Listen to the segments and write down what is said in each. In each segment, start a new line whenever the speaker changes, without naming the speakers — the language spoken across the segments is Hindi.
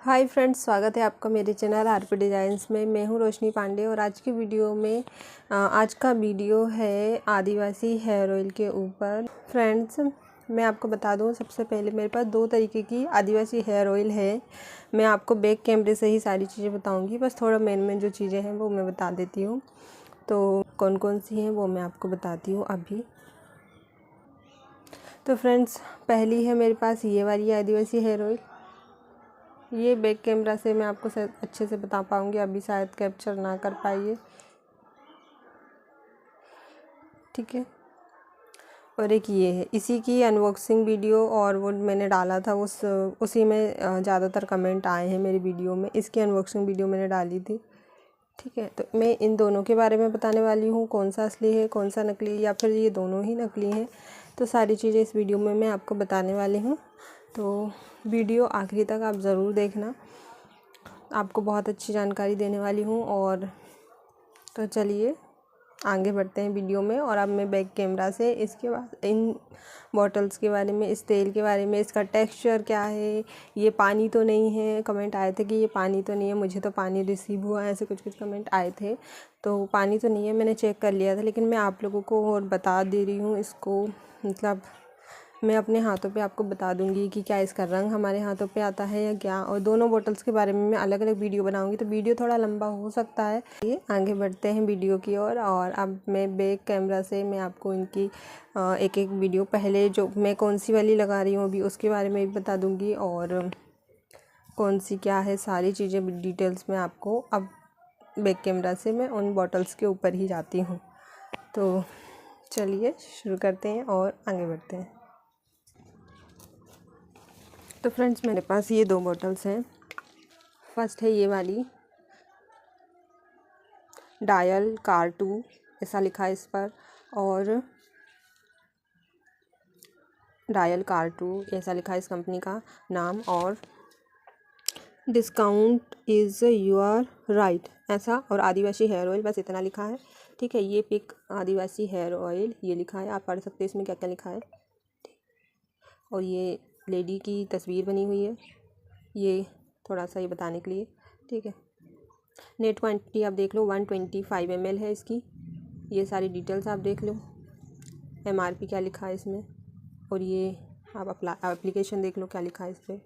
हाय फ्रेंड्स, स्वागत है आपका मेरे चैनल आरपी डिज़ाइंस में। मैं हूँ रोशनी पांडे और आज की वीडियो में आज का वीडियो है आदिवासी हेयर ऑयल के ऊपर। फ्रेंड्स, मैं आपको बता दूँ, सबसे पहले मेरे पास दो तरीके की आदिवासी हेयर ऑयल है। मैं आपको बैक कैमरे से ही सारी चीज़ें बताऊँगी, बस थोड़ा मेन जो चीज़ें हैं वो मैं बता देती हूँ। तो कौन कौन सी हैं वो मैं आपको बताती हूँ अभी। तो फ्रेंड्स, पहली है मेरे पास ये वाली आदिवासी हेयर ऑयल। ये बैक कैमरा से मैं आपको अच्छे से बता पाऊँगी, अभी शायद कैप्चर ना कर पाइए, ठीक है। और एक ये है, इसी की अनबॉक्सिंग वीडियो और वो मैंने डाला था उसी में ज़्यादातर कमेंट आए हैं मेरी वीडियो में। इसकी अनबॉक्सिंग वीडियो मैंने डाली थी, ठीक है। तो मैं इन दोनों के बारे में बताने वाली हूँ, कौन सा असली है कौन सा नकली, या फिर ये दोनों ही नकली हैं। तो सारी चीज़ें इस वीडियो में मैं आपको बताने वाली हूँ, तो वीडियो आखिरी तक आप ज़रूर देखना, आपको बहुत अच्छी जानकारी देने वाली हूँ। और तो चलिए आगे बढ़ते हैं वीडियो में। और अब मैं बैक कैमरा से इसके बाद इन बॉटल्स के बारे में, इस तेल के बारे में, इसका टेक्सचर क्या है, ये पानी तो नहीं है। कमेंट आए थे कि ये पानी तो नहीं है, मुझे तो पानी रिसीव हुआ, ऐसे कुछ कमेंट आए थे। तो पानी तो नहीं है, मैंने चेक कर लिया था, लेकिन मैं आप लोगों को और बता दे रही हूँ इसको, मतलब मैं अपने हाथों पे आपको बता दूंगी कि क्या इसका रंग हमारे हाथों पे आता है या क्या। और दोनों बोतल्स के बारे में मैं अलग अलग वीडियो बनाऊंगी, तो वीडियो थोड़ा लंबा हो सकता है। ये आगे बढ़ते हैं वीडियो की ओर। और अब मैं बैक कैमरा से मैं आपको इनकी एक एक वीडियो, पहले जो मैं कौन सी वाली लगा रही हूँ अभी उसके बारे में भी बता दूँगी, और कौन सी क्या है सारी चीज़ें डिटेल्स में आपको अब बैक कैमरा से मैं उन बॉटल्स के ऊपर ही जाती हूँ। तो चलिए शुरू करते हैं और आगे बढ़ते हैं। तो फ्रेंड्स, मेरे पास ये दो बॉटल्स हैं। फर्स्ट है ये वाली डायल कार2, ऐसा लिखा है इस पर, और डायल कार2 ऐसा लिखा है इस कंपनी का नाम, और डिस्काउंट इज़ योर राइट ऐसा, और आदिवासी हेयर ऑयल, बस इतना लिखा है, ठीक है। ये पिक आदिवासी हेयर ऑयल ये लिखा है, आप पढ़ सकते हैं इसमें क्या क्या लिखा है। और ये लेडी की तस्वीर बनी हुई है, ये थोड़ा सा ये बताने के लिए, ठीक है। नेट क्वांटिटी आप देख लो, 125 ml है इसकी। ये सारी डिटेल्स आप देख लो, MRP क्या लिखा है इसमें, और ये आप एप्लीकेशन देख लो क्या लिखा है इस पर,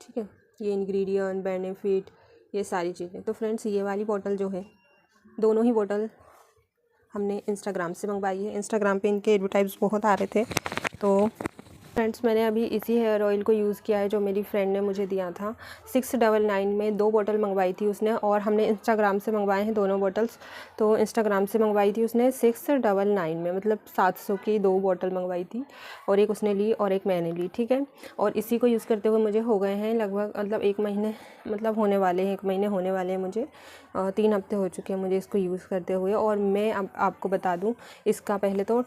ठीक है। ये इंग्रेडिएंट, बेनिफिट, ये सारी चीज़ें। तो फ्रेंड्स, ये वाली बोतल जो है, दोनों ही बोतल हमने इंस्टाग्राम से मंगवाई है। इंस्टाग्राम पे इनके एडवर्टाइज बहुत आ रहे थे। तो फ्रेंड्स, मैंने अभी इसी हेयर ऑयल को यूज़ किया है जो मेरी फ्रेंड ने मुझे दिया था। 699 में 2 बोतल मंगवाई थी उसने, और हमने इंस्टाग्राम से मंगवाए हैं दोनों बोतल्स। तो इंस्टाग्राम से मंगवाई थी उसने 699 में, मतलब 700 की 2 बोतल मंगवाई थी, और एक उसने ली और एक मैंने ली, ठीक है। और इसी को यूज़ करते हुए मुझे हो गए हैं लगभग, मतलब 1 महीने, मतलब होने वाले हैं, 1 महीने होने वाले हैं मुझे। 3 हफ्ते हो चुके हैं मुझे इसको यूज़ करते हुए। और मैं अब आपको बता दूँ, इसका पहले तो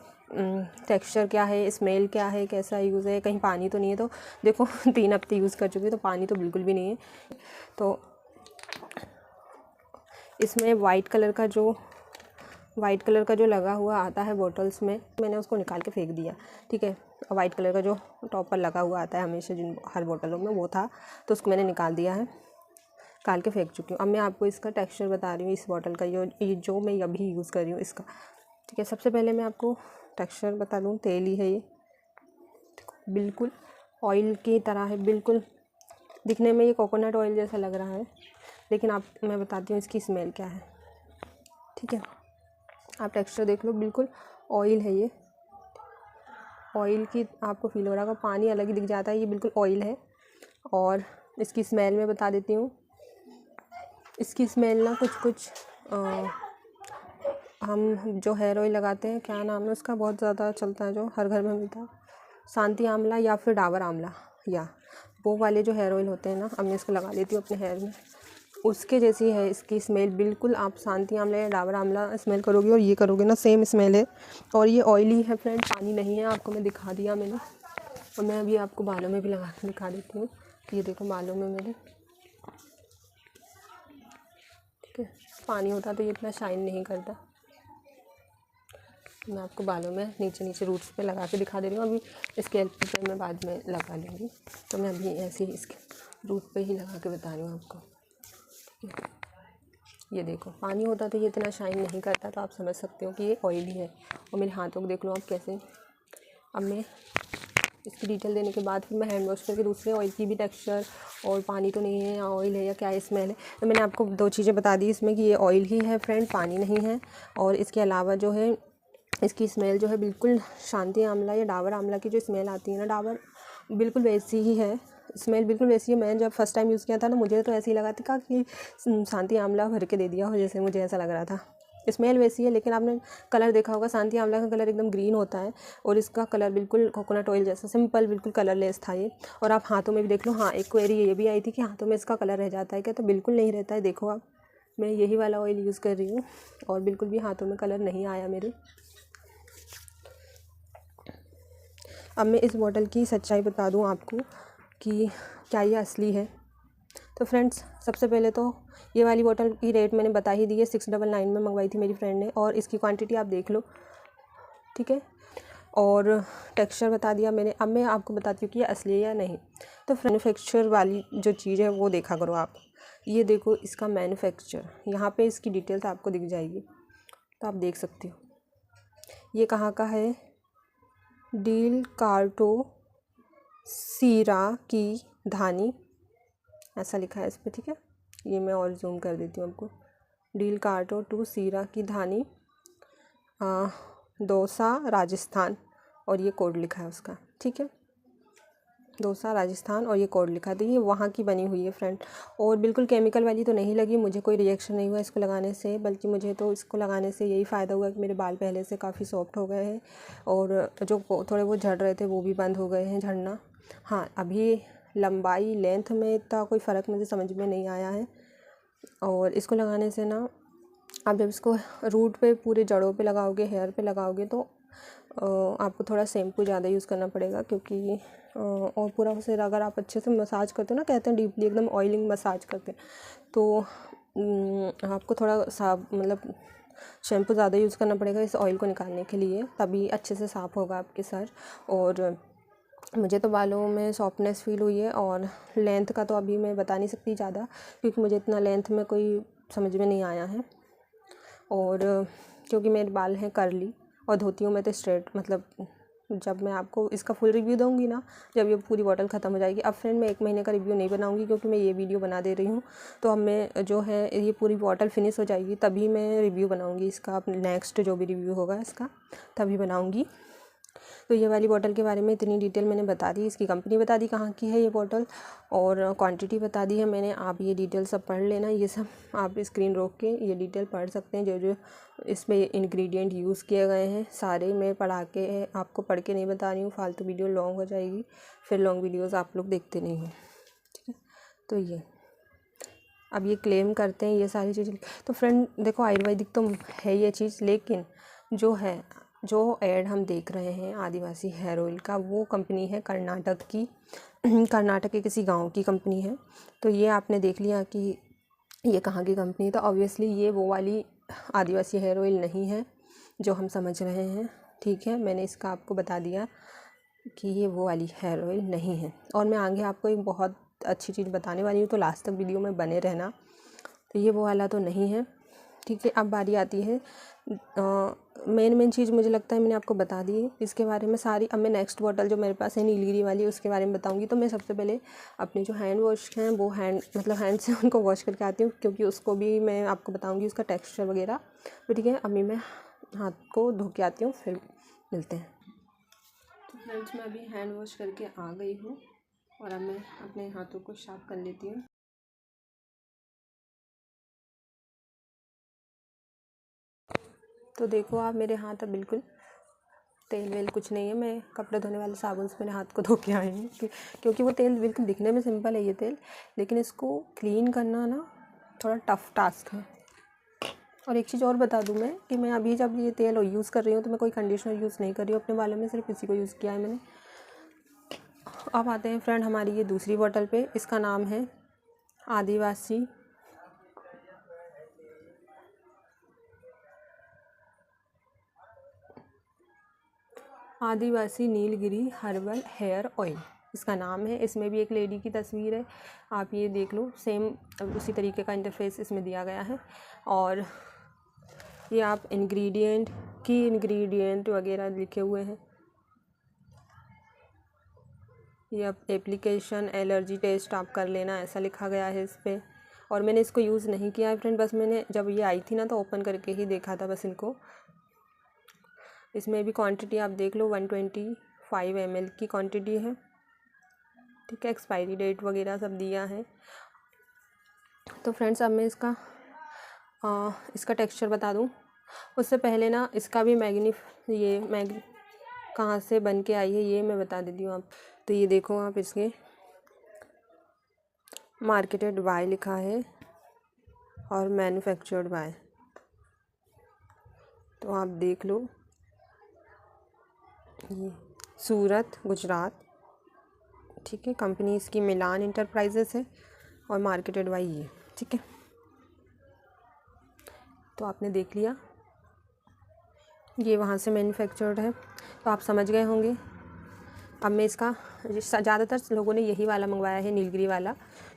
टेक्सचर क्या है, स्मेल क्या है, कैसा यूज़ है, कहीं पानी तो नहीं है। तो देखो 3 हफ्ते यूज़ कर चुकी, तो पानी तो बिल्कुल भी नहीं है। तो इसमें वाइट कलर का जो लगा हुआ आता है बॉटल्स में, मैंने उसको निकाल के फेंक दिया, ठीक है। वाइट कलर का जो टॉप पर लगा हुआ आता है हमेशा हर बोतलों में, वो था, तो उसको मैंने निकाल दिया है, निकाल के फेंक चुकी हूँ। अब मैं आपको इसका टेक्सचर बता रही हूँ इस बॉटल का, जो मैं अभी यूज़ कर रही हूँ इसका, ठीक है। सबसे पहले मैं आपको टेक्सचर बता दूँ, तेल ही है ये, बिल्कुल ऑयल की तरह है, बिल्कुल दिखने में ये कोकोनट ऑयल जैसा लग रहा है, लेकिन मैं बताती हूँ इसकी स्मेल क्या है, ठीक है। आप टेक्सचर देख लो, बिल्कुल ऑयल है ये, ऑयल की आपको फील हो रहा होगा, पानी अलग ही दिख जाता है, ये बिल्कुल ऑयल है। और इसकी स्मेल मैं बता देती हूँ। इसकी स्मेल ना कुछ हम जो हेयर ऑयल लगाते हैं, क्या नाम है उसका, बहुत ज़्यादा चलता है जो हर घर में मिलता है, शांति आंवला या फिर डाबर आंवला, या वो वाले जो हेयर ऑयल होते हैं ना, अब मैं इसको लगा लेती हूँ अपने हेयर में, उसके जैसी है इसकी स्मेल बिल्कुल। आप शांति आंवला या डाबर आंवला स्मेल करोगे और ये करोगे ना, सेम स्मेल है। और ये ऑयली है फ्रेंड, पानी नहीं है, आपको मैं दिखा दिया मैंने। और मैं अभी आपको बालों में भी लगा के दिखा देती हूँ, ये देखो बालों में मेरे, ठीक है। पानी होता तो ये इतना शाइन नहीं करता, मैं आपको बालों में नीचे नीचे रूट्स पे लगा के दिखा दे रही हूँ। अभी स्कैल्प पे मैं बाद में लगा लूँगी, तो मैं अभी ऐसे ही इसके रूट पे ही लगा के बता रही हूँ आपको। ये देखो, पानी होता तो ये इतना शाइन नहीं करता, तो आप समझ सकते हो कि ये ऑयली है। और मेरे हाथों को देख लो आप कैसे। अब मैं इसकी डिटेल देने के बाद फिर मैं हैंड वॉश करके दूसरे ऑयल की भी टेक्सचर, और पानी तो नहीं है या ऑयल है या क्या स्मेल है, तो मैंने आपको 2 चीज़ें बता दी इसमें कि ये ऑयल ही है फ्रेंड, पानी नहीं है। और इसके अलावा जो है इसकी स्मेल जो है बिल्कुल शांति आंवला या डाबर आंवला की जो स्मेल आती है ना, डाबर बिल्कुल वैसी ही है, स्मेल बिल्कुल वैसी है। मैंने जब फर्स्ट टाइम यूज़ किया था ना, मुझे तो ऐसे ही लगा था कि शांति आंवला भर के दे दिया हो, जैसे मुझे ऐसा लग रहा था। स्मेल वैसी है, लेकिन आपने कलर देखा होगा, शांति आंवला का कलर एकदम ग्रीन होता है और इसका कलर बिल्कुल कोकोनट ऑयल जैसा सिंपल, बिल्कुल कलरलेस था ये। और आप हाथों में भी देख लो। हाँ, एक क्वेरी ये भी आई थी कि हाथों में इसका कलर रह जाता है क्या, तो बिल्कुल नहीं रहता है। देखो आप, मैं यही वाला ऑयल यूज़ कर रही हूँ और बिल्कुल भी हाथों में कलर नहीं आया मेरे। अब मैं इस बॉटल की सच्चाई बता दूँ आपको कि क्या ये असली है। तो फ्रेंड्स, सबसे पहले तो ये वाली बॉटल की रेट मैंने बता ही दी है, 699 में मंगवाई थी मेरी फ्रेंड ने, और इसकी क्वांटिटी आप देख लो, ठीक है। और टेक्सचर बता दिया मैंने। अब मैं आपको बताती हूँ कि ये असली है या नहीं। तो मैन्युफैक्चर वाली जो चीज़ है वो देखा करो आप। ये देखो इसका मैन्युफैक्चर, यहाँ पे इसकी डिटेल्स आपको दिख जाएगी, तो आप देख सकते हो ये कहाँ का है। डील कार्टो सीरा की धानी, ऐसा लिखा है इस पर, ठीक है। ये मैं और जूम कर देती हूँ आपको। डील कार्टो टू सीरा की धानी, दौसा राजस्थान, और ये कोड लिखा है उसका, ठीक है। दौसा राजस्थान और ये कोड लिखा है, तो ये वहाँ की बनी हुई है फ्रेंड। और बिल्कुल केमिकल वाली तो नहीं लगी, मुझे कोई रिएक्शन नहीं हुआ इसको लगाने से, बल्कि मुझे तो इसको लगाने से यही फ़ायदा हुआ कि मेरे बाल पहले से काफ़ी सॉफ्ट हो गए हैं, और जो थोड़े वो झड़ रहे थे वो भी बंद हो गए हैं झड़ना। हाँ, अभी लंबाई लेंथ में इतना कोई फ़र्क मुझे समझ में नहीं आया है। और इसको लगाने से ना, आप जब इसको रूट पे, पूरे जड़ों पे लगाओगे, हेयर पे लगाओगे, तो आपको थोड़ा शैम्पू ज़्यादा यूज़ करना पड़ेगा, क्योंकि और पूरा सिर अगर आप अच्छे से मसाज करते हो ना, कहते हैं डीपली एकदम ऑयलिंग मसाज करते हैं, तो आपको थोड़ा साफ, मतलब शैम्पू ज़्यादा यूज़ करना पड़ेगा इस ऑयल को निकालने के लिए, तभी अच्छे से साफ़ होगा आपके सर। और मुझे तो बालों में सॉफ्टनेस फील हुई है। और लेंथ का तो अभी मैं बता नहीं सकती ज़्यादा, क्योंकि मुझे इतना लेंथ में कोई समझ में नहीं आया है। और क्योंकि मेरे बाल हैं कर्ली और धोती हूँ मैं तो स्ट्रेट, मतलब जब मैं आपको इसका फुल रिव्यू दूँगी ना, जब ये पूरी बॉटल ख़त्म हो जाएगी। अब फ्रेंड, मैं 1 महीने का रिव्यू नहीं बनाऊँगी, क्योंकि मैं ये वीडियो बना दे रही हूँ, तो अब मैं जो है ये पूरी बॉटल फिनिश हो जाएगी तभी मैं रिव्यू बनाऊँगी इसका। नेक्स्ट जो भी रिव्यू होगा इसका तभी बनाऊँगी। तो ये वाली बॉटल के बारे में इतनी डिटेल मैंने बता दी, इसकी कंपनी बता दी कहाँ की है ये बॉटल, और क्वांटिटी बता दी है मैंने। आप ये डिटेल सब पढ़ लेना, ये सब आप स्क्रीन रोक के ये डिटेल पढ़ सकते हैं। जो जो इसमें इंग्रेडिएंट यूज़ किए गए हैं सारे मैं पढ़ा के आपको पढ़ के नहीं बता रही हूँ, फालतू वीडियो लॉन्ग हो जाएगी, फिर लॉन्ग वीडियोज़ आप लोग देखते नहीं हो, ठीक है। तो ये अब ये क्लेम करते हैं ये सारी चीज़ें। तो फ्रेंड देखो, आयुर्वेदिक तो है ये चीज़, लेकिन जो ऐड हम देख रहे हैं आदिवासी हेयर ऑयल का, वो कंपनी है कर्नाटक की, कर्नाटक के किसी गांव की कंपनी है। तो ये आपने देख लिया कि ये कहाँ की कंपनी है, तो ऑब्वियसली ये वो वाली आदिवासी हेयर ऑयल नहीं है जो हम समझ रहे हैं, ठीक है। मैंने इसका आपको बता दिया कि ये वो वाली हेयर ऑयल नहीं है। और मैं आगे आपको एक बहुत अच्छी चीज़ बताने वाली हूँ, तो लास्ट तक वीडियो में बने रहना। तो ये वो वाला तो नहीं है, ठीक है। अब बारी आती है मेन चीज़, मुझे लगता है मैंने आपको बता दी है इसके बारे में सारी। अब मैं नेक्स्ट बॉटल जो मेरे पास है नीलगिरी वाली, उसके बारे में बताऊंगी। तो मैं सबसे पहले अपने जो हैंड वॉश हैं वो हैंड से उनको वॉश करके आती हूँ, क्योंकि उसको भी मैं आपको बताऊँगी उसका टेक्स्चर वगैरह, तो ठीक है। अभी मैं हाथ को धो के आती हूँ, फिर मिलते हैं। तो फ्रेंड्स, मैं अभी हैंड वॉश करके आ गई हूँ, और अब मैं अपने हाथों को साफ कर लेती हूँ। तो देखो आप, मेरे हाथ अब बिल्कुल तेल वेल कुछ नहीं है। मैं कपड़े धोने वाले साबुन से मेरे हाथ को धो के आई हूँ, क्योंकि वो तेल बिल्कुल दिखने में सिंपल है ये तेल, लेकिन इसको क्लीन करना ना थोड़ा टफ टास्क है। और एक चीज़ और बता दूँ मैं कि मैं अभी जब ये तेल यूज़ कर रही हूँ तो मैं कोई कंडीशनर यूज़ नहीं कर रही हूँ अपने बालों में, सिर्फ इसी को यूज़ किया है मैंने। अब आते हैं फ्रेंड हमारी ये दूसरी बॉटल पे। इसका नाम है आदिवासी आदिवासी नीलगिरी हर्बल हेयर ऑयल इसका नाम है। इसमें भी एक लेडी की तस्वीर है, आप ये देख लो। सेम उसी तरीके का इंटरफेस इसमें दिया गया है। और ये आप इंग्रेडिएंट वगैरह लिखे हुए हैं। ये अब एप्लीकेशन एलर्जी टेस्ट आप कर लेना, ऐसा लिखा गया है इस पर। और मैंने इसको यूज़ नहीं किया है फ्रेंड, बस मैंने जब ये आई थी ना तो ओपन करके ही देखा था बस इनको। इसमें भी क्वांटिटी आप देख लो, 125 ml की क्वांटिटी है, ठीक है। एक्सपायरी डेट वगैरह सब दिया है। तो फ्रेंड्स अब मैं इसका टेक्सचर बता दूं उससे पहले ना, इसका भी कहाँ से बन के आई है ये मैं बता देती हूँ आप। तो ये देखो आप, इसके मार्केटेड बाय लिखा है और मैन्युफैक्चर्ड बाय, तो आप देख लो। ये सूरत गुजरात, ठीक है। कंपनी इसकी मिलान इंटरप्राइजेस है और मार्केटेड बाय ये, ठीक है। तो आपने देख लिया, ये वहाँ से मैन्युफैक्चर्ड है, तो आप समझ गए होंगे। अब मैं इसका, ज़्यादातर लोगों ने यही वाला मंगवाया है, नीलगिरी वाला,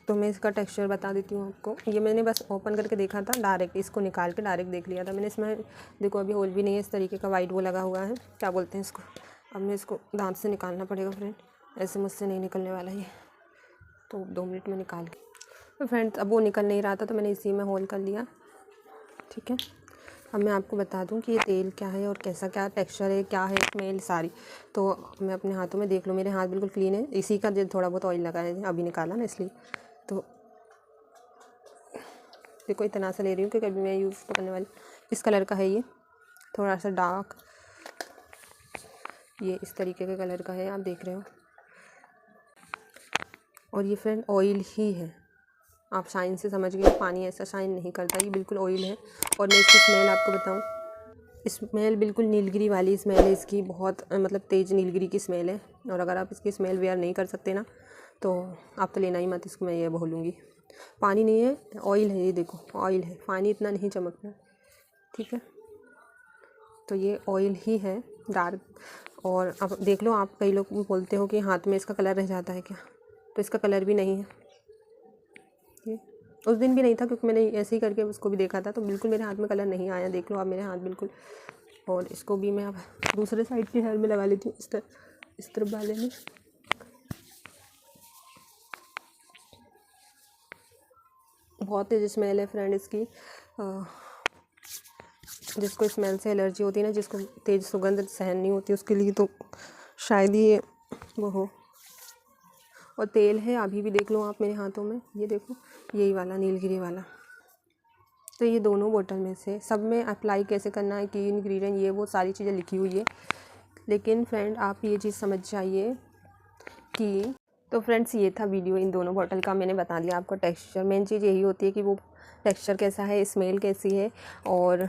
तो मैं इसका टेक्सचर बता देती हूँ आपको। ये मैंने बस ओपन करके देखा था, डायरेक्ट इसको निकाल के डायरेक्ट देख लिया था मैंने। इसमें देखो अभी होल भी नहीं है, इस तरीके का वाइट वो लगा हुआ है, क्या बोलते हैं इसको। अब मैं इसको दांत से निकालना पड़ेगा फ्रेंड, ऐसे मुझसे नहीं निकलने वाला ये, तो 2 मिनट में निकाल के। तो फ्रेंड्स अब वो निकल नहीं रहा था तो मैंने इसी में होल कर लिया, ठीक है। अब मैं आपको बता दूं कि ये तेल क्या है और कैसा क्या टेक्सचर है, क्या है स्मेल सारी। तो मैं अपने हाथों में देख लो, मेरे हाथ बिल्कुल क्लीन है, इसी का जो थोड़ा बहुत ऑयल लगा है अभी निकाला ना इसलिए। तो देखो इतना सा ले रही हूँ क्योंकि अभी मैं यूज़ करने वाली। इस कलर का है ये, थोड़ा सा डार्क, ये इस तरीके के कलर का है, आप देख रहे हो। और ये फ्रेंड ऑयल ही है, आप शाइन से समझ गए, पानी ऐसा शाइन नहीं करता, ये बिल्कुल ऑयल है। और मैं इसकी स्मेल आपको बताऊं, स्मेल बिल्कुल नीलगिरी वाली स्मेल है इसकी, बहुत मतलब तेज़ नीलगिरी की स्मेल है। और अगर आप इसकी स्मेल वेयर नहीं कर सकते ना तो आप तो लेना ही मत इसको, मैं ये बोलूँगी। पानी नहीं है, ऑयल है, ये देखो ऑयल है, पानी इतना नहीं चमकता, ठीक है। तो ये ऑयल ही है, डार्क। और अब देख लो आप, कई लोग बोलते हो कि हाथ में इसका कलर रह जाता है क्या, तो इसका कलर भी नहीं है। ये उस दिन भी नहीं था क्योंकि मैंने ऐसे ही करके उसको भी देखा था, तो बिल्कुल मेरे हाथ में कलर नहीं आया, देख लो आप मेरे हाथ बिल्कुल। और इसको भी मैं अब दूसरे साइड के हेयर में लगा लेती हूँ, इस तरफ वाले में। बहुत तेज़ स्मेल है फ्रेंड इसकी, जिसको स्मेल से एलर्जी होती है ना, जिसको तेज़ सुगंध सहन नहीं होती, उसके लिए तो शायद ही वो हो। और तेल है, अभी भी देख लो आप मेरे हाथों में, ये देखो यही वाला नीलगिरी वाला। तो ये दोनों बोतल में से सब में अप्लाई कैसे करना है, की इंग्रेडिएंट ये वो सारी चीज़ें लिखी हुई है। लेकिन फ्रेंड आप ये चीज़ समझ जाइए कि, तो फ्रेंड्स ये था वीडियो इन दोनों बोतल का, मैंने बता दिया आपको टेक्सचर। मेन चीज़ यही होती है कि वो टेक्सचर कैसा है, स्मेल कैसी है। और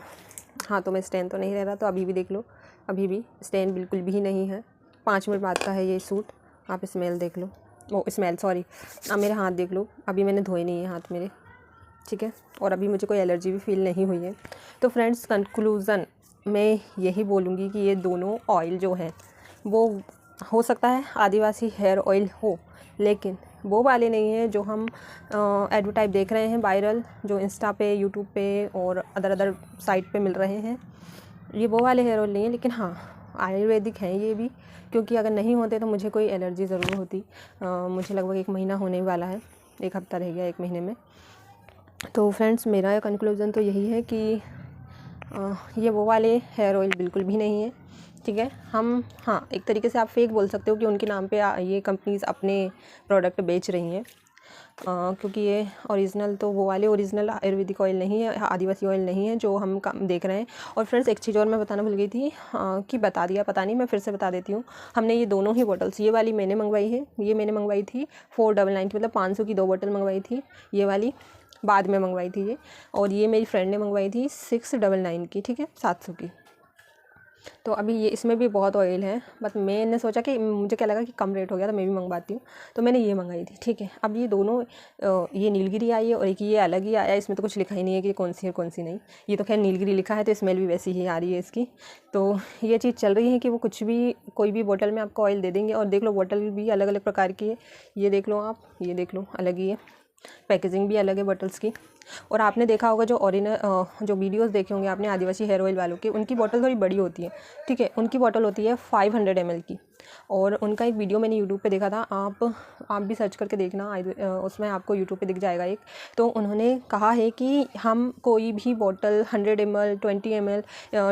हाथों में स्टेन तो नहीं रह रहा, तो अभी भी देख लो, अभी भी स्टेन बिल्कुल भी नहीं है। 5 मिनट बाद का है ये सूट, आप स्मेल देख लो, वो स्मेल सॉरी, अब मेरे हाथ देख लो, अभी मैंने धोए नहीं है हाथ मेरे, ठीक है। और अभी मुझे कोई एलर्जी भी फील नहीं हुई है। तो फ्रेंड्स कंक्लूज़न मैं यही बोलूँगी कि ये दोनों ऑयल जो हैं वो हो सकता है आदिवासी हेयर ऑयल हो, लेकिन वो वाले नहीं हैं जो हम एडवर्टाइज देख रहे हैं वायरल, जो इंस्टा पे, यूट्यूब पे और अदर साइट पे मिल रहे हैं। ये वो वाले हेयर ऑयल नहीं है, लेकिन हाँ आयुर्वेदिक हैं ये भी, क्योंकि अगर नहीं होते तो मुझे कोई एलर्जी ज़रूर होती। मुझे लगभग 1 महीना होने वाला है, 1 हफ्ता रह गया 1 महीने में। तो फ्रेंड्स मेरा कंक्लूज़न तो यही है कि ये वो वाले हेयर ऑयल बिल्कुल भी नहीं है, ठीक है। हम हाँ एक तरीके से आप फेक बोल सकते हो कि उनके नाम पे ये कंपनीज़ अपने प्रोडक्ट बेच रही हैं, क्योंकि ये ओरिजिनल तो वो वाले ओरिजिनल आयुर्वेदिक ऑयल नहीं है, आदिवासी ऑयल नहीं है जो हम देख रहे हैं। और फ्रेंड्स एक चीज़ और मैं बताना भूल गई थी, कि बता दिया पता नहीं, मैं फिर से बता देती हूँ। हमने ये दोनों ही बॉटल्स, ये वाली मैंने मंगवाई है, ये मैंने मंगवाई थी 499 की, मतलब 500 की 2 बॉटल मंगवाई थी। ये वाली बाद में मंगवाई थी ये, और ये मेरी फ्रेंड ने मंगवाई थी 699 की, ठीक है, 700 की। तो अभी ये इसमें भी बहुत ऑयल है, बट मैंने सोचा कि मुझे क्या लगा कि कम रेट हो गया तो मैं भी मंगवाती हूँ, तो मैंने ये मंगाई थी। ठीक है, अब ये दोनों ये नीलगिरी आई है और एक ये अलग ही आया, इसमें तो कुछ लिखा ही नहीं है कि कौन सी है कौन सी नहीं। ये तो खैर नीलगिरी लिखा है तो स्मेल भी वैसी ही आ रही है इसकी। तो ये चीज़ चल रही है कि वो कुछ भी कोई भी बोतल में आपको ऑयल दे देंगे। और देख लो बोतल भी अलग अलग प्रकार की है, ये देख लो आप, ये देख लो अलग ही है, पैकेजिंग भी अलग है बॉटल्स की। और आपने देखा होगा जो ओरिजिनल जो वीडियोस देखे होंगे आपने आदिवासी हेयर ऑयल वालों के, उनकी बोतल थोड़ी बड़ी होती है। ठीक है, उनकी बोतल होती है 500 ml की। और उनका एक वीडियो मैंने यूट्यूब पे देखा था, आप भी सर्च करके देखना, उसमें आपको यूट्यूब पे दिख जाएगा एक। तो उन्होंने कहा है कि हम कोई भी बोतल 100 ml, 20 ml,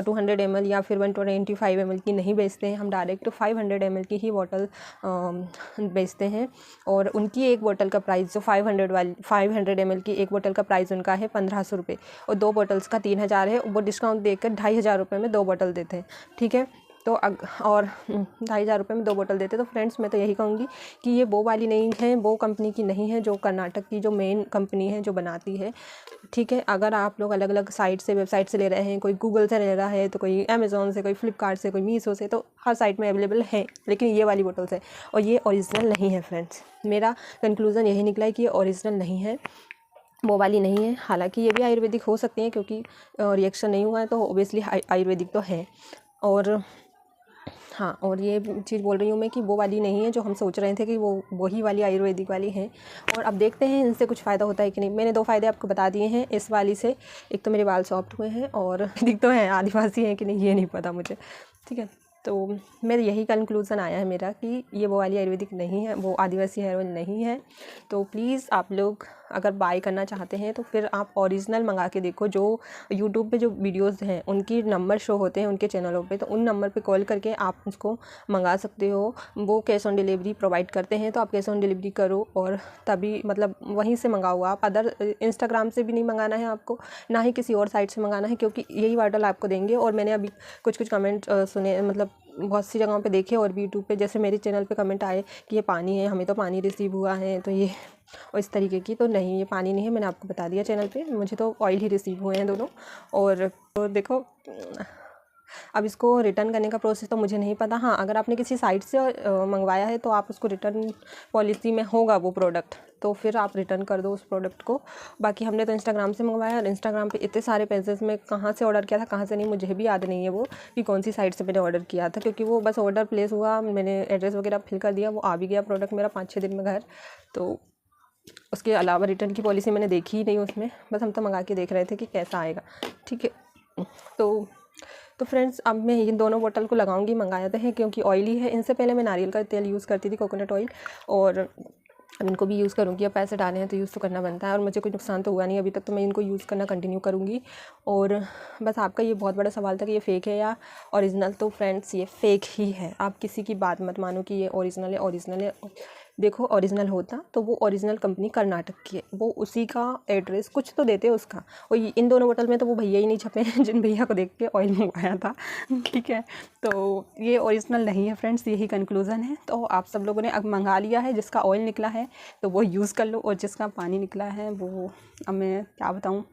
200 ml या फिर 125 ml की नहीं बेचते हैं, हम डायरेक्ट 500 ml की ही बोतल बेचते हैं। और उनकी एक बोतल का प्राइस जो 500 ml की एक बोतल का प्राइस उनका है 1500 रुपये, और 2 बोतल्स का 3000 है। वो डिस्काउंट देकर 2500 रुपये में 2 बोतल देते हैं। ठीक है, तो और 2500 रुपये में 2 बोतल देते। तो फ्रेंड्स मैं तो यही कहूँगी कि ये वो वाली नहीं है, वो कंपनी की नहीं है जो कर्नाटक की जो मेन कंपनी है जो बनाती है। ठीक है, अगर आप लोग अलग अलग साइट से, वेबसाइट से ले रहे हैं, कोई गूगल से ले रहा है, तो कोई अमेज़ॉन से, कोई फ्लिपकार्ट से, कोई मीशो से, तो हर साइट में अवेलेबल है, लेकिन ये वाली बोतल्स है और ये ओरिजिनल नहीं है। फ्रेंड्स मेरा कंक्लूज़न यही निकला है कि ये ओरिजिनल नहीं है, वो वाली नहीं है। हालांकि ये भी आयुर्वेदिक हो सकती हैं क्योंकि रिएक्शन नहीं हुआ है, तो ओबियसली आयुर्वेदिक तो है। और हाँ, और ये चीज़ बोल रही हूँ मैं कि वो वाली नहीं है जो हम सोच रहे थे कि वो वही वाली आयुर्वेदिक वाली है। और अब देखते हैं इनसे कुछ फ़ायदा होता है कि नहीं। मैंने 2 फ़ायदे आपको बता दिए हैं इस वाली से, एक तो मेरे बाल सॉफ्ट हुए हैं और दिख तो है आदिवासी हैं कि नहीं ये नहीं पता मुझे। ठीक है, तो मेरा यही कंक्लूज़न आया है मेरा कि ये वो वाली आयुर्वेदिक नहीं है, वो आदिवासी हेयर ऑयल नहीं है। तो प्लीज़ आप लोग अगर बाय करना चाहते हैं तो फिर आप ओरिजिनल मंगा के देखो। जो यूट्यूब पे जो वीडियोस हैं उनकी नंबर शो होते हैं उनके चैनलों पे, तो उन नंबर पे कॉल करके आप उसको मंगा सकते हो। वो कैश ऑन डिलीवरी प्रोवाइड करते हैं, तो आप कैश ऑन डिलीवरी करो और तभी मतलब वहीं से मंगाओ। आप अदर इंस्टाग्राम से भी नहीं मंगाना है आपको, ना ही किसी और साइट से मंगाना है, क्योंकि यही बॉटल आपको देंगे। और मैंने अभी कुछ कमेंट सुने, मतलब बहुत सी जगहों पे देखे और भी यूट्यूब पे, जैसे मेरे चैनल पे कमेंट आए कि ये पानी है, हमें तो पानी रिसीव हुआ है, तो ये और इस तरीके की। तो नहीं, ये पानी नहीं है, मैंने आपको बता दिया चैनल पे, मुझे तो ऑयल ही रिसीव हुए हैं दोनों। और तो देखो, अब इसको रिटर्न करने का प्रोसेस तो मुझे नहीं पता। हाँ, अगर आपने किसी साइट से मंगवाया है तो आप उसको रिटर्न पॉलिसी में होगा वो प्रोडक्ट, तो फिर आप रिटर्न कर दो उस प्रोडक्ट को। बाकी हमने तो इंस्टाग्राम से मंगवाया, और इंस्टाग्राम पे इतने सारे पेजेस में कहाँ से ऑर्डर किया था कहाँ से नहीं मुझे भी याद नहीं है वो कि कौन सी साइट से मैंने ऑर्डर किया था, क्योंकि वो बस ऑर्डर प्लेस हुआ, मैंने एड्रेस वगैरह फिल कर दिया, वो आ भी गया प्रोडक्ट मेरा 5-6 दिन में घर। तो उसके अलावा रिटर्न की पॉलिसी मैंने देखी ही नहीं उसमें, बस हम तो मंगा के देख रहे थे कि कैसा आएगा। ठीक है, तो फ्रेंड्स अब मैं इन दोनों बोतल को लगाऊंगी, मंगाया तो है क्योंकि ऑयली है। इनसे पहले मैं नारियल का तेल यूज़ करती थी, कोकोनट ऑयल, और अब इनको भी यूज़ करूँगी। अब पैसे डाले हैं तो यूज़ तो करना बनता है, और मुझे कोई नुकसान तो हुआ नहीं अभी तक, तो मैं इनको यूज़ करना कंटिन्यू करूँगी। और बस आपका ये बहुत बड़ा सवाल था कि ये फ़ेक है या ओरिजिनल, तो फ्रेंड्स ये फ़ेक ही है। आप किसी की बात मत मानो कि ये ओरिजिनल है। ओरिजिनल है, देखो ओरिजिनल होता तो वो ओरिजिनल कंपनी कर्नाटक की है, वो उसी का एड्रेस कुछ तो देते उसका। और इन दोनों बोतल में तो वो भैया ही नहीं छपे हैं जिन भैया को देख के ऑयल मंगवाया था। ठीक है, तो ये ओरिजिनल नहीं है फ्रेंड्स, यही कंक्लूज़न है। तो आप सब लोगों ने अब मंगा लिया है, जिसका ऑयल निकला है तो वो यूज़ कर लो, और जिसका पानी निकला है वो अब मैं क्या बताऊँ।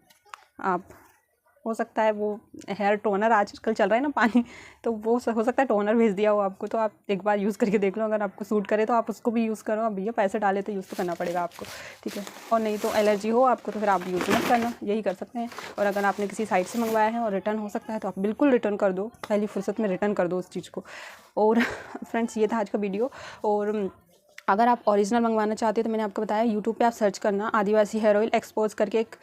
आप हो सकता है वो हेयर टोनर आजकल चल रहा है ना पानी, तो वो हो सकता है टोनर भेज दिया हो आपको, तो आप एक बार यूज़ करके देख लो, अगर आपको सूट करे तो आप उसको भी यूज़ करो। अब भैया पैसे डाले तो यूज़ तो करना पड़ेगा आपको। ठीक है, और नहीं तो एलर्जी हो आपको तो फिर आप यूज़ मत करना, यही कर सकते हैं। और अगर आपने किसी साइट से मंगवाया है और रिटर्न हो सकता है तो आप बिल्कुल रिटर्न कर दो, पहली फुर्सत में रिटर्न कर दो उस चीज़ को। और फ्रेंड्स ये था आज का वीडियो। और अगर आप ओरिजिनल मंगवाना चाहते हो तो मैंने आपको बताया यूट्यूब पे आप सर्च करना आदिवासी हेयर ऑयल एक्सपोज करके, एक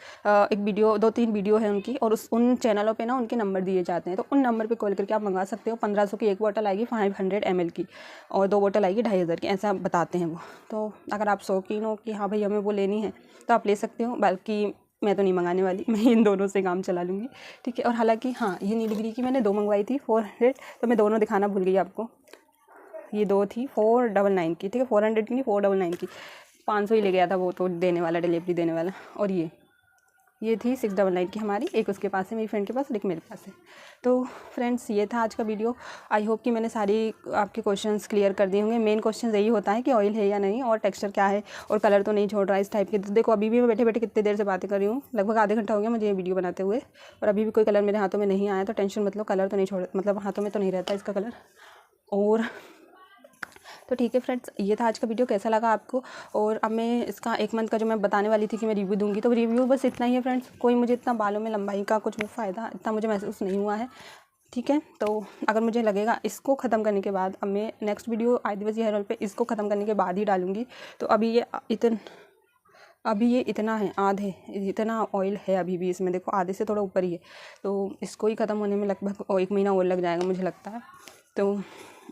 वीडियो 2-3 वीडियो है उनकी, और उन चैनलों पे ना उनके नंबर दिए जाते हैं, तो उन नंबर पे कॉल करके आप मंगा सकते हो। 1500 की एक बोतल आएगी 500 ml की, और 2 बोतल आएगी 2500 की, ऐसा बताते हैं वो। तो अगर आप शौकीन हो कि हाँ भाई हमें वो लेनी है तो आप ले सकते हो, बल्कि मैं तो नहीं मंगाने वाली, मैं इन दोनों से काम चला लूँगी। ठीक है, और हालाँकि हाँ, ये नीलगिरी की मैंने 2 मंगवाई थी 400, तो मैं दोनों दिखाना भूल गई आपको। ये 2 थी 499 की, ठीक है, 400 की नहीं 499 की, 500 ही ले गया था वो तो देने वाला, डिलीवरी देने वाला। और ये
ये थी 699 की हमारी, एक उसके पास है मेरी फ्रेंड के पास और एक मेरे पास है। तो फ्रेंड्स ये था आज का वीडियो। आई होप कि मैंने सारी आपके क्वेश्चंस क्लियर कर दिए होंगे। मेन क्वेश्चन यही होता है कि ऑयल है या नहीं और टेक्सचर क्या है और कलर तो नहीं छोड़ रहा है इस टाइप के। तो देखो अभी भी मैं बैठे बैठे कितनी देर से बातें कर रही हूँ, लगभग आधे घंटा हो गया मुझे ये वीडियो बनाते हुए और अभी भी कोई कलर मेरे हाथों में नहीं आया। तो टेंशन मतलब कलर तो नहीं छोड़, मतलब हाथों में तो नहीं रहता इसका कलर। और तो ठीक है फ्रेंड्स, ये था आज का वीडियो। कैसा लगा आपको? और अब मैं इसका 1 मंथ का जो मैं बताने वाली थी कि मैं रिव्यू दूंगी, तो रिव्यू बस इतना ही है फ्रेंड्स। कोई मुझे इतना बालों में लंबाई का कुछ फ़ायदा इतना मुझे महसूस नहीं हुआ है, ठीक है। तो अगर मुझे लगेगा इसको ख़त्म करने के बाद, अब मैं नेक्स्ट वीडियो आदिवासी हेयर ऑयल पे इसको ख़त्म करने के बाद ही डालूंगी। तो अभी ये इतना है, आधे इतना ऑयल है अभी भी इसमें, देखो आधे से थोड़ा ऊपर ही है। तो इसको ही ख़त्म होने में लगभग 1 महीना और लग जाएगा मुझे लगता है। तो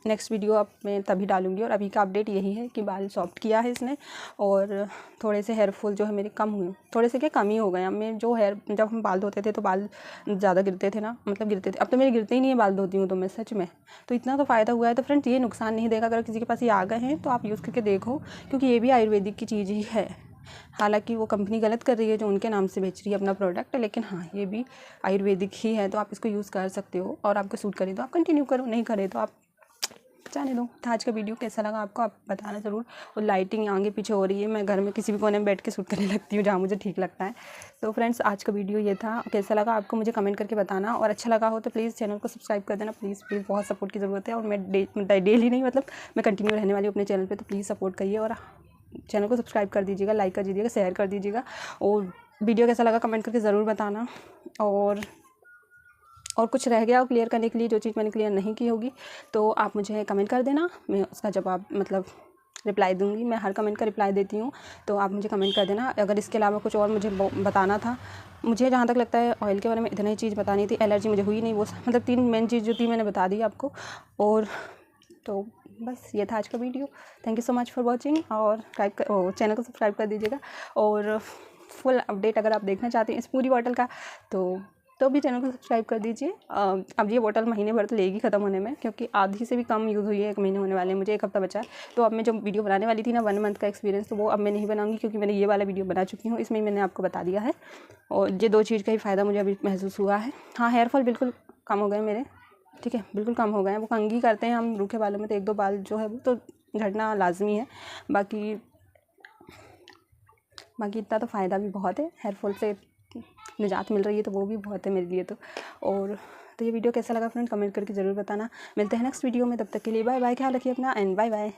नेक्स्ट वीडियो अब मैं तभी डालूंगी। और अभी का अपडेट यही है कि बाल सॉफ्ट किया है इसने और थोड़े से हेयर फॉल जो है मेरे कम हुए, थोड़े से क्या कम ही हो गए। अब मैं जो हेयर, जब हम बाल धोते थे तो बाल ज़्यादा गिरते थे ना, मतलब गिरते थे, अब तो मेरे गिरते ही नहीं है बाल धोती हूँ तो मैं सच में। तो इतना तो फ़ायदा हुआ है। तो फ्रेंड्स ये नुकसान नहीं देगा। अगर किसी के पास ये आ गए हैं तो आप यूज़ करके देखो, क्योंकि ये भी आयुर्वेदिक की चीज़ ही है। हालांकि वो कंपनी गलत कर रही है जो उनके नाम से बेच रही है अपना प्रोडक्ट, लेकिन हाँ ये भी आयुर्वेदिक ही है। तो आप इसको यूज़ कर सकते हो और आपको सूट करे तो आप कंटिन्यू करो, नहीं करे तो आप जाने दो। तो आज का वीडियो कैसा लगा आपको आप बताना ज़रूर। और लाइटिंग आगे पीछे हो रही है, मैं घर में किसी भी कोने में बैठ के शूट करने लगती हूँ जहाँ मुझे ठीक लगता है। तो फ्रेंड्स आज का वीडियो ये था। कैसा लगा आपको मुझे कमेंट करके बताना, और अच्छा लगा हो तो प्लीज़ चैनल को सब्सक्राइब कर देना। प्लीज़ बहुत सपोर्ट की ज़रूरत है। और मैं डेली नहीं, मतलब मैं कंटिन्यू रहने वाली हूँ अपने चैनल पर, तो प्लीज़ सपोर्ट करिए और चैनल को सब्सक्राइब कर दीजिएगा, लाइक कर दीजिएगा, शेयर कर दीजिएगा। और वीडियो कैसा लगा कमेंट करके ज़रूर बताना। और कुछ रह गया हो क्लियर करने के लिए, जो चीज़ मैंने क्लियर नहीं की होगी तो आप मुझे कमेंट कर देना, मैं उसका जवाब मतलब रिप्लाई दूंगी। मैं हर कमेंट का रिप्लाई देती हूँ, तो आप मुझे कमेंट कर देना। अगर इसके अलावा कुछ और मुझे बताना था, मुझे जहाँ तक लगता है ऑयल के बारे में इतना ही चीज़ बतानी थी। एलर्जी मुझे हुई नहीं, वो मतलब 3 मेन चीज़ जो थी मैंने बता दी आपको। और तो बस ये था आज का video. Thank you so much for watching. और चैनल को सब्सक्राइब कर दीजिएगा। और फुल अपडेट अगर आप देखना चाहते हैं इस पूरी बॉटल का तो भी चैनल को सब्सक्राइब कर दीजिए। अब ये बोतल महीने भर तो लेगी ख़त्म होने में, क्योंकि आधी से भी कम यूज़ हुई है, 1 महीने होने वाले हैं, मुझे 1 हफ्ता बचा है। तो अब मैं जो वीडियो बनाने वाली थी ना 1 मंथ का एक्सपीरियंस, तो वो अब मैं नहीं बनाऊंगी, क्योंकि मैंने ये वाला वीडियो बना चुकी हूँ, इसमें ही मैंने आपको बता दिया है। और ये 2 चीज़ का ही फ़ायदा मुझे अभी महसूस हुआ है। हाँ हेयर फॉल बिल्कुल कम हो गए मेरे, ठीक है, बिल्कुल कम हो गए हैं। वो कंघी करते हैं हम रूखे बालों में तो 1-2 बाल जो है वो तो झड़ना लाजमी है। बाकी इतना तो फ़ायदा भी बहुत है, हेयर फॉल से निजात मिल रही है, तो वो भी बहुत है मेरे लिए तो। और तो ये वीडियो कैसा लगा फ्रेंड कमेंट करके ज़रूर बताना। मिलते हैं नेक्स्ट वीडियो में, तब तक के लिए बाय बाय, ख्याल रखिए अपना एंड बाय बाय।